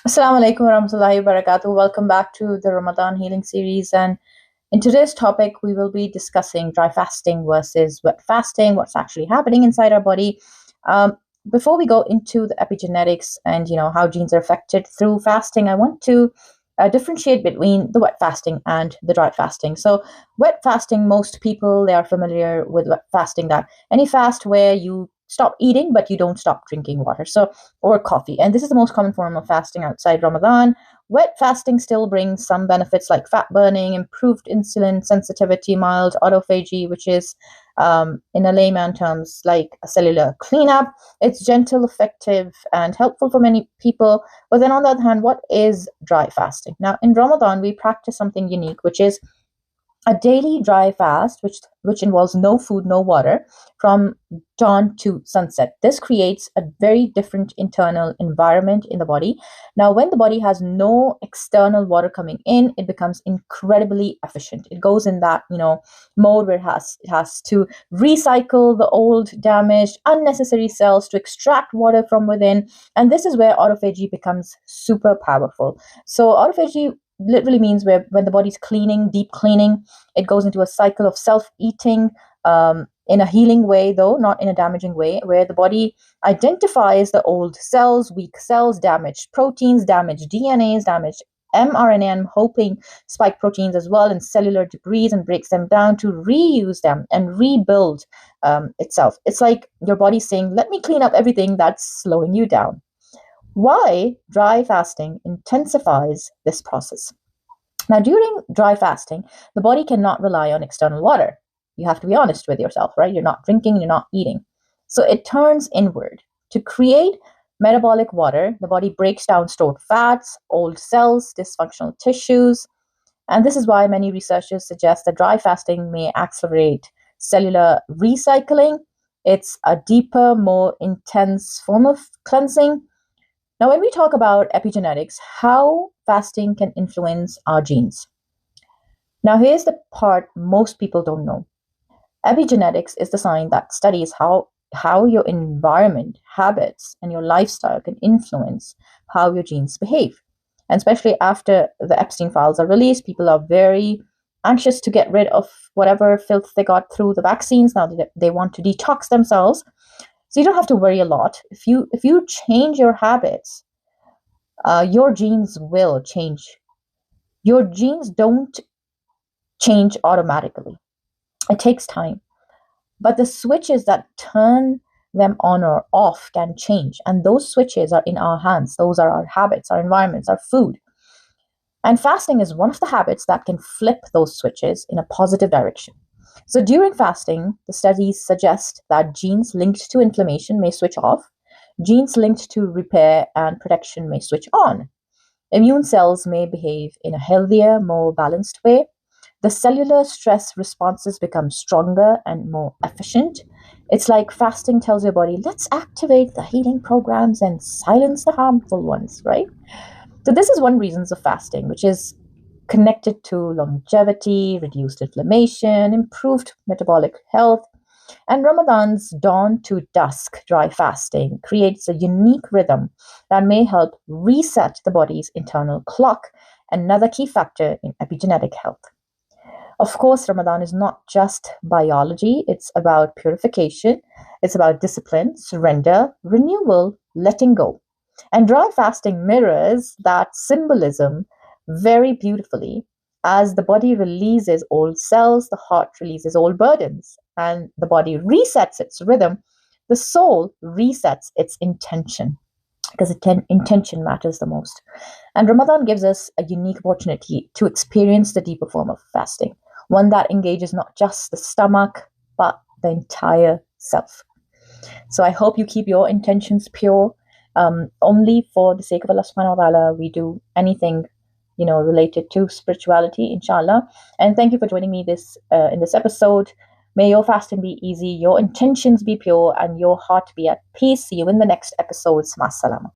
Assalamu alaikum warahmatullahi wabarakatuh. Welcome back to the Ramadan healing series. And in today's topic, we will be discussing dry fasting versus wet fasting, what's actually happening inside our body. Um, Before we go into the epigenetics and how genes are affected through fasting, I want to differentiate between the wet fasting and the dry fasting. So, wet fasting, most people they are familiar with wet fasting. That any fast where you stop eating but you don't stop drinking water. So or coffee. And this is the most common form of fasting outside Ramadan. Wet fasting still brings some benefits like fat burning, improved insulin sensitivity, mild autophagy, which is, in a layman terms, like a cellular cleanup. It's gentle, effective, and helpful for many people. But then on the other hand, what is dry fasting? Now, in Ramadan, we practice something unique, which is a daily dry fast, which involves no food, no water, from dawn to sunset. This creates a very different internal environment in the body. Now, when the body has no external water coming in, it becomes incredibly efficient. It goes in that mode where it has to recycle the old, damaged, unnecessary cells to extract water from within, and this is where autophagy becomes super powerful. So autophagy literally means where when the body's cleaning, deep cleaning, it goes into a cycle of self-eating, in a healing way, though not in a damaging way, where the body identifies the old cells, weak cells, damaged proteins, damaged DNAs, damaged mRNA, I'm hoping spike proteins as well, and cellular debris, and breaks them down to reuse them and rebuild itself. It's like your body saying, let me clean up everything that's slowing you down. Why dry fasting intensifies this process? Now, during dry fasting, the body cannot rely on external water. You have to be honest with yourself, right? You're not drinking, you're not eating. So it turns inward. To create metabolic water, the body breaks down stored fats, old cells, dysfunctional tissues. And this is why many researchers suggest that dry fasting may accelerate cellular recycling. It's a deeper, more intense form of cleansing. Now, when we talk about epigenetics, how fasting can influence our genes. Now, here's the part most people don't know. Epigenetics is the science that studies how your environment, habits, and your lifestyle can influence how your genes behave. And especially after the Epstein files are released, people are very anxious to get rid of whatever filth they got through the vaccines. Now they want to detox themselves. So you don't have to worry a lot. If you change your habits, your genes will change. Your genes don't change automatically. It takes time. But the switches that turn them on or off can change. And those switches are in our hands. Those are our habits, our environments, our food. And fasting is one of the habits that can flip those switches in a positive direction. So during fasting, the studies suggest that genes linked to inflammation may switch off, genes linked to repair and protection may switch on. Immune cells may behave in a healthier, more balanced way. The cellular stress responses become stronger and more efficient. It's like fasting tells your body, let's activate the healing programs and silence the harmful ones, right? So, this is one reason of fasting, which is connected to longevity, reduced inflammation, improved metabolic health. And Ramadan's dawn to dusk dry fasting creates a unique rhythm that may help reset the body's internal clock, another key factor in epigenetic health. Of course, Ramadan is not just biology, it's about purification, it's about discipline, surrender, renewal, letting go. And dry fasting mirrors that symbolism very beautifully. As the body releases old cells, the heart releases old burdens, and the body resets its rhythm, the soul resets its intention because intention matters the most. And Ramadan gives us a unique opportunity to experience the deeper form of fasting, one that engages not just the stomach, but the entire self. So I hope you keep your intentions pure. Only for the sake of Allah subhanahu wa ta'ala, we do anything, related to spirituality, inshallah. And thank you for joining me in this episode. May your fasting be easy, your intentions be pure, and your heart be at peace. See you in the next episodes. Masalama.